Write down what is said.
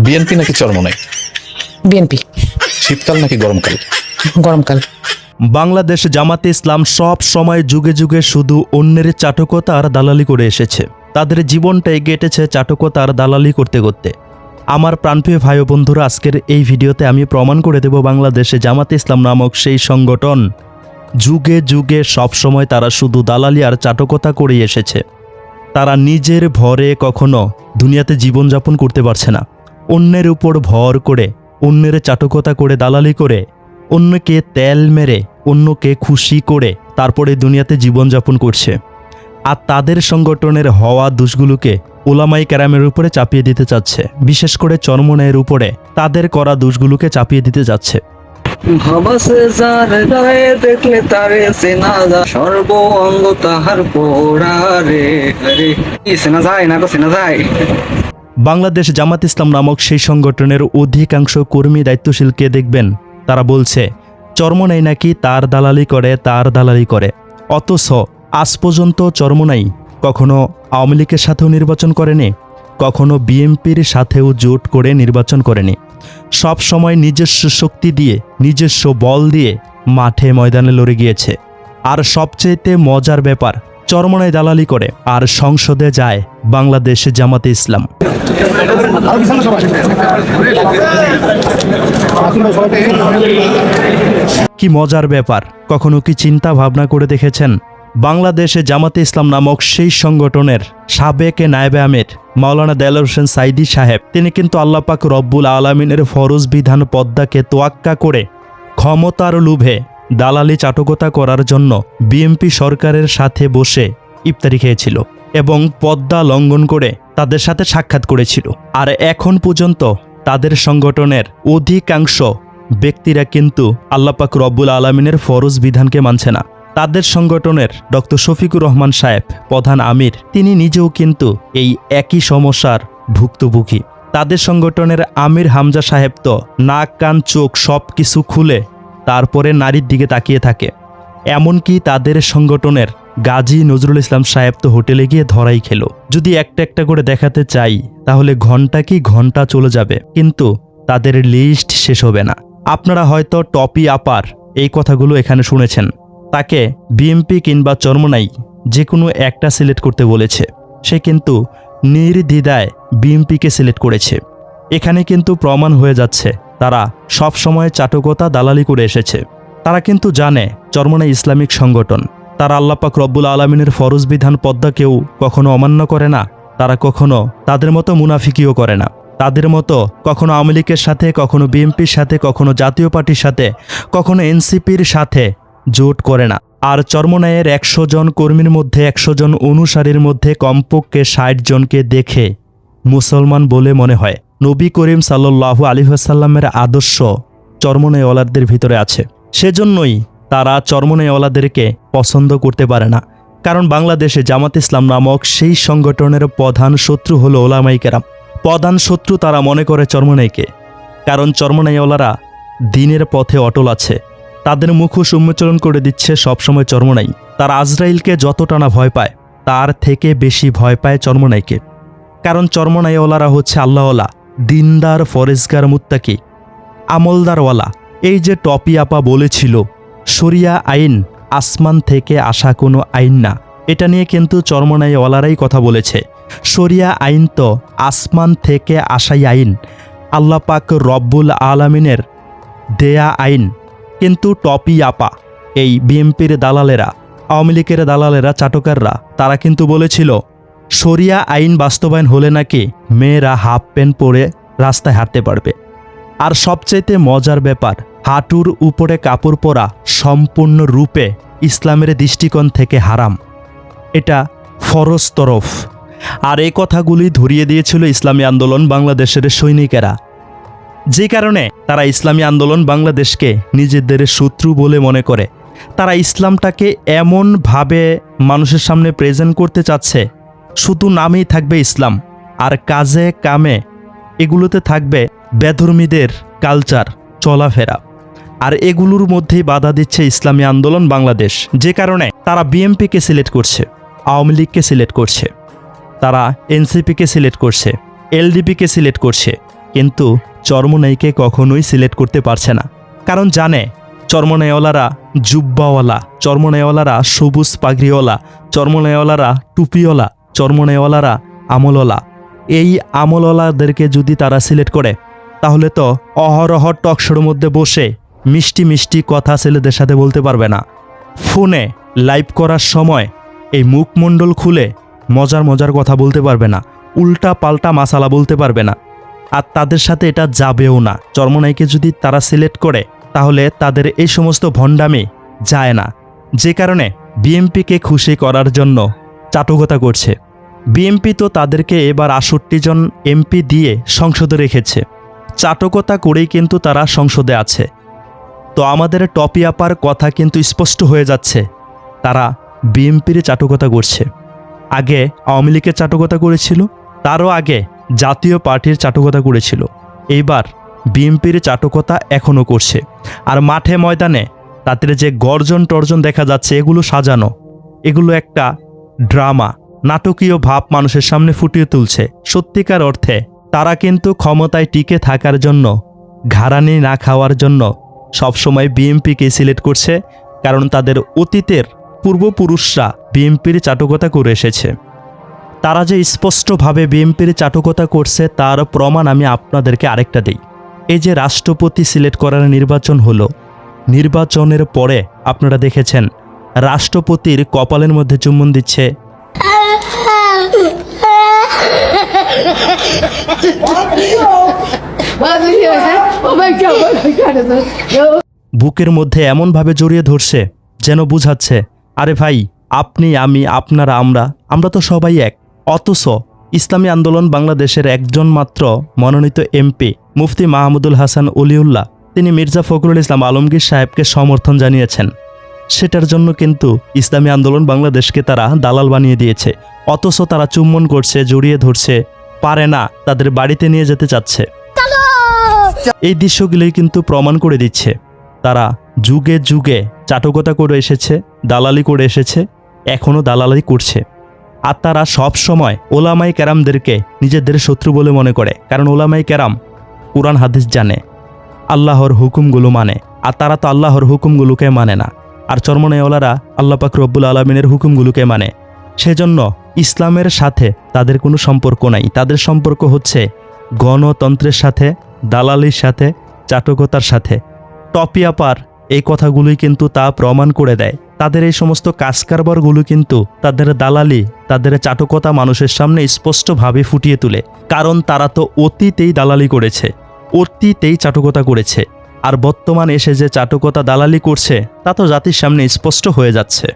BNP নাকি Charmonai? BNP. শীতকাল নাকি গরমকাল? গরমকাল। বাংলাদেশ জামাতে ইসলাম সব সময় যুগে যুগে শুধু অন্যের চাটকতা আর দালালি করে এসেছে। তাদের জীবনটা এগিয়ে এটেছে চাটকতা আর দালালি করতে করতে। আমার প্রাণপ্রিয় ভাই ও বন্ধুরা, আজকের এই ভিডিওতে আমি প্রমাণ করে দেব বাংলাদেশে জামাতে ইসলাম নামক সেই সংগঠন যুগে যুগে সব সময় তারা শুধু দালালি আর চাটকতা করে এসেছে। তারা নিজের ভরে কখনো দুনিয়াতে জীবনযাপন করতে পারছে না। অন্যের উপর ভর করে, অন্যের চাটকতা করে, দালালি করে, অন্যকে তেল মেরে, অন্যকে খুশি করে তারপরে দুনিয়াতে জীবনযাপন করছে। আর তাদের সংগঠনের হওয়া দোষগুলোকে ওলামাই কেরামের উপরে চাপিয়ে দিতে চাচ্ছে, বিশেষ করে চরমনাইয়ের উপরে তাদের করা দোষগুলোকে চাপিয়ে দিতে যাচ্ছে। দেখলে তারে চেনা যায়, সর্ব অঙ্গ তাহার পোড়ারে, চেনা যায় না, চেনা যায়। বাংলাদেশ জামাত ইসলাম নামক সেই সংগঠনের অধিকাংশ কর্মী দায়িত্বশীলকে দেখবেন তারা বলছে চরমনাই নাকি তার দালালি করে। অথচ আজ পর্যন্ত চরমনাই কখনো আওয়ামী লীগের সাথেও নির্বাচন করেনি, কখনো বিএনপির সাথেও জোট করে নির্বাচন করেনি। সব সময় নিজস্ব শক্তি দিয়ে, নিজস্ব বল দিয়ে মাঠে ময়দানে লড়ে গিয়েছে। আর সবচেয়ে মজার ব্যাপার, চরমনাই দালালি করে আর সংসদে যায় বাংলাদেশ জামাতে ইসলাম। কি মজার ব্যাপার, কখনো কি চিন্তা ভাবনা করে দেখেছেন? বাংলাদেশে জামাতে ইসলাম নামক সেই সংগঠনের সাবেক নায়েবে আমির মাওলানা দেলোয়ার হোসেন সাইদি সাহেব, তিনি কিন্তু আল্লাহ পাক রব্বুল আলামিনের ফরজ বিধান পদ্মাকে তোয়াক্কা করে ক্ষমতার লোভে দালালি চাটকতা করার জন্য বিএনপি সরকারের সাথে বসে ইফতারি খেয়েছিল এবং পদ্মা লঙ্ঘন করে তাদের সাথে সাক্ষাৎ করেছিল। আর এখন পর্যন্ত তাদের সংগঠনের অধিকাংশ ব্যক্তিরা কিন্তু আল্লাহ পাক রব্বুল আলামিনের ফরজ বিধানকে মানছে না। তাদের সংগঠনের ডক্টর শফিকুর রহমান সাহেব, প্রধান আমির, তিনি নিজেও কিন্তু এই একই সমস্যার ভুক্তভোগী। তাদের সংগঠনের আমির হামজা সাহেব তো নাক কান চোখ সব কিছু খুলে তারপরে নারীর দিকে তাকিয়ে থাকে। এমনকি তাদের সংগঠনের গাজী নজরুল ইসলাম সাহেব তো হোটেলে গিয়ে ধরাই খেল। যদি একটা একটা করে দেখাতে চাই তাহলে ঘন্টা কি ঘন্টা চলে যাবে, কিন্তু তাদের লিস্ট শেষ হবে না। আপনারা হয়তো টপি আপার এই কথাগুলো এখানে শুনেছেন। তাকে বিএনপি কিংবা চরমনাই যে কোনো একটা সিলেক্ট করতে বলেছে, সে কিন্তু নির্দ্বিধায় বিএনপিকে সিলেক্ট করেছে। এখানে কিন্তু প্রমাণ হয়ে যাচ্ছে তারা সব সময় চাটকতা দালালি করে এসেছে। তারা কিন্তু জানে চরমনাই ইসলামিক সংগঠন, তারা আল্লাহ পাক রব্বুল আলামিনের ফরজ বিধান পদ্মাকেও কখনো অমান্য করে না। তারা কখনো তাদের মতো মুনাফিকিও করে না। তাদের মতো কখনো আওয়ামী লীগের সাথে, কখনো বিএনপির সাথে, কখনো জাতীয় পার্টির সাথে, কখনো এনসিপির সাথে জোট করে না। আর চরমনাইয়ের ১০০ জন কর্মীর মধ্যে, ১০০ জন অনুসারীর মধ্যে কমপক্ষে ৬০ জনকে দেখে মুসলমান বলে মনে হয়। নবী করিম সাল্লাল্লাহু আলাইহি ওয়াসাল্লামের আদর্শ চরমনাইওয়ালাদের ভিতরে আছে। সেজন্যই তারা চরমনাইওয়ালাদেরকে পছন্দ করতে পারে না। কারণ বাংলাদেশে জামাত ইসলাম নামক সেই সংগঠনের প্রধান শত্রু হলো ওলামায়ে কেরাম। প্রধান শত্রু তারা মনে করে চরমনাইকে, কারণ চরমনাইওয়ালারা দ্বীনের পথে অটল আছে। তাদের মুখোশ উন্মোচন করে দিচ্ছে সবসময় চরমনাই। তারা আজরাইলকে যতটা না ভয় পায়, তার থেকে বেশি ভয় পায় চরমনাইকে। কারণ চরমনাইওয়ালারা হচ্ছে আল্লাহওয়ালা, দিনদার, ফরেজগার, মুত্তাকি, আমলদারওয়ালা। এই যে টপি আপা বলেছিল শরিয়া আইন আসমান থেকে আসা কোনো আইন না, এটা নিয়ে কিন্তু চরমনাইওয়ালারাই কথা বলেছে। শরিয়া আইন তো আসমান থেকে আসাই আইন, আল্লাহ পাক রব্বুল আলামিনের দেয়া আইন। কিন্তু টপি আপা, এই বিএনপির দালালেরা, আওয়ামী লীগের দালালেরা, চাটকাররা, তারা কিন্তু বলেছিল শরিয়া আইন বাস্তবায়ন হলে নাকি মেয়েরা হাফ প্যান্ট পরে রাস্তায় হাঁটতে পারবে। আর সবচাইতে মজার ব্যাপার, হাঁটুর উপরে কাপড় পরা সম্পূর্ণরূপে ইসলামের দৃষ্টিকোণ থেকে হারাম, এটা ফরজ তরফ। আর এই কথাগুলি ধরিয়ে দিয়েছিল ইসলামী আন্দোলন বাংলাদেশের সৈনিকেরা, যে কারণে তারা ইসলামী আন্দোলন বাংলাদেশকে নিজেদের শত্রু বলে মনে করে। তারা ইসলামটাকে এমনভাবে মানুষের সামনে প্রেজেন্ট করতে চাচ্ছে, শুধু নামেই থাকবে ইসলাম আর কাজে কামে এগুলোতে থাকবে বেধর্মীদের কালচার, চলাফেরা। আর এগুলোর মধ্যেই বাধা দিচ্ছে ইসলামী আন্দোলন বাংলাদেশ, যে কারণে তারা বিএনপিকে সিলেক্ট করছে, আওয়ামী লীগকে সিলেক্ট করছে, তারা এনসিপিকে সিলেক্ট করছে, এলডিপিকে সিলেক্ট করছে, কিন্তু চরমনাইকে কখনোই সিলেক্ট করতে পারছে না, কারণ জানে চরমনাইওয়ালারা জুব্বাওয়ালা, চরমনাইওয়ালারা সবুজ পাগড়িওয়ালা, চরমনাইওয়ালারা টুপিওয়ালা, চরমনাইওয়ালারা আমলওয়ালা। এই আমলওয়ালাদেরকে যদি তারা সিলেক্ট করে তাহলে তো অহরহ টকশোর মধ্যে বসে মিষ্টি মিষ্টি কথা ছেলেদের সাথে বলতে পারবে না, ফোনে লাইভ করার সময় এই মুখমণ্ডল খুলে মজার মজার কথা বলতে পারবে না, উল্টা পাল্টা মাসালা বলতে পারবে না, আর তাদের সাথে এটা যাবেও না। চরমনাইকে যদি তারা সিলেক্ট করে তাহলে তাদের এই সমস্ত ভণ্ডামি যায় না, যে কারণে বিএমপিকে খুশি করার জন্য চাটুকতা করছে। বিএমপি তো তাদেরকে এবার ৬৮ জন এমপি দিয়ে সংসদে রেখেছে, চাটুকতা করেই কিন্তু তারা সংসদে আছে। তো আমাদের টপি আপার কথা কিন্তু স্পষ্ট হয়ে যাচ্ছে, তারা বিএমপির চাটুকতা করছে। আগে আওয়ামী লীগের চাটুকতা করেছিল, তারও আগে জাতীয় পার্টির চাটুকতা করেছিল, এইবার বিএমপির চাটুকতা এখনও করছে। আর মাঠে ময়দানে তাদের যে গর্জন টর্জন দেখা যাচ্ছে, এগুলো সাজানো, এগুলো একটা ড্রামা, নাটকীয় ভাব মানুষের সামনে ফুটিয়ে তুলছে। সত্যিকার অর্থে তারা কিন্তু ক্ষমতায় টিকে থাকার জন্য, ঘাড়ানি না খাওয়ার জন্য সবসময় বিএমপিকে সিলেক্ট করছে, কারণ তাদের অতীতের পূর্বপুরুষরা বিএমপির চাটুকতা করে এসেছে। তারা যে স্পষ্টভাবে বিএমপির চাটুকতা করছে তার প্রমাণ আমি আপনাদেরকে আরেকটা দিই। এই যে রাষ্ট্রপতি সিলেক্ট করার নির্বাচন হলো, নির্বাচনের পরে আপনারা দেখেছেন রাষ্ট্রপতির কপালের মধ্যে চুম্বন দিচ্ছে, বুকের মধ্যে এমনভাবে জড়িয়ে ধরছে যেন বুঝাচ্ছে, আরে ভাই, আপনি, আমি, আপনারা, আমরা তো সবাই এক। অথচ ইসলামী আন্দোলন বাংলাদেশের একজন মাত্র মনোনীত এমপি মুফতি মাহমুদুল হাসান অলিউল্লাহ, তিনি মির্জা ফখরুল ইসলাম আলমগীর সাহেবকে সমর্থন জানিয়েছেন। সেটার জন্য কিন্তু ইসলামী আন্দোলন বাংলাদেশকে তারা দালাল বানিয়ে দিয়েছে। অথচ তারা চুম্বন করছে, জড়িয়ে ধরছে, পারে না, তাদের বাড়িতে নিয়ে যেতে চাচ্ছে। এই দৃশ্যগুলোই কিন্তু প্রমাণ করে দিচ্ছে তারা যুগে যুগে চাটুকতা করে এসেছে, দালালি করে এসেছে, এখনও দালালি করছে। আর তারা সব সময় ওলামাই কেরামদেরকে নিজেদের শত্রু বলে মনে করে, কারণ ওলামাই কেরাম কুরআন হাদিস জানে, আল্লাহর হুকুমগুলো মানে, আর তারা তো আল্লাহর হুকুমগুলোকে মানে না। আর চরমনাইওয়ালারা আল্লাহ পাক রব্বুল আলামিনের হুকুমগুলোকে মানে। সেজন্য ইসলামের সাথে তাদের কোনো সম্পর্ক নাই, তাদের সম্পর্ক হচ্ছে গণতন্ত্রের সাথে, দালালির সাথে, চাটুকতার সাথে। টপি আপার এই কথাগুলোই কিন্তু তা প্রমাণ করে দেয়। তাদের এই সমস্ত কাজকারবারগুলো কিন্তু তাদের দালালি, তাদের চাটুকতা মানুষের সামনে স্পষ্টভাবে ফুটিয়ে তোলে, কারণ তারা তো অতীতেই দালালি করেছে, অতীতেই চাটুকতা করেছে। আর বর্তমান এসে যে চাটুকতা দালালি করছে তা তো জাতির সামনে স্পষ্ট হয়ে যাচ্ছে।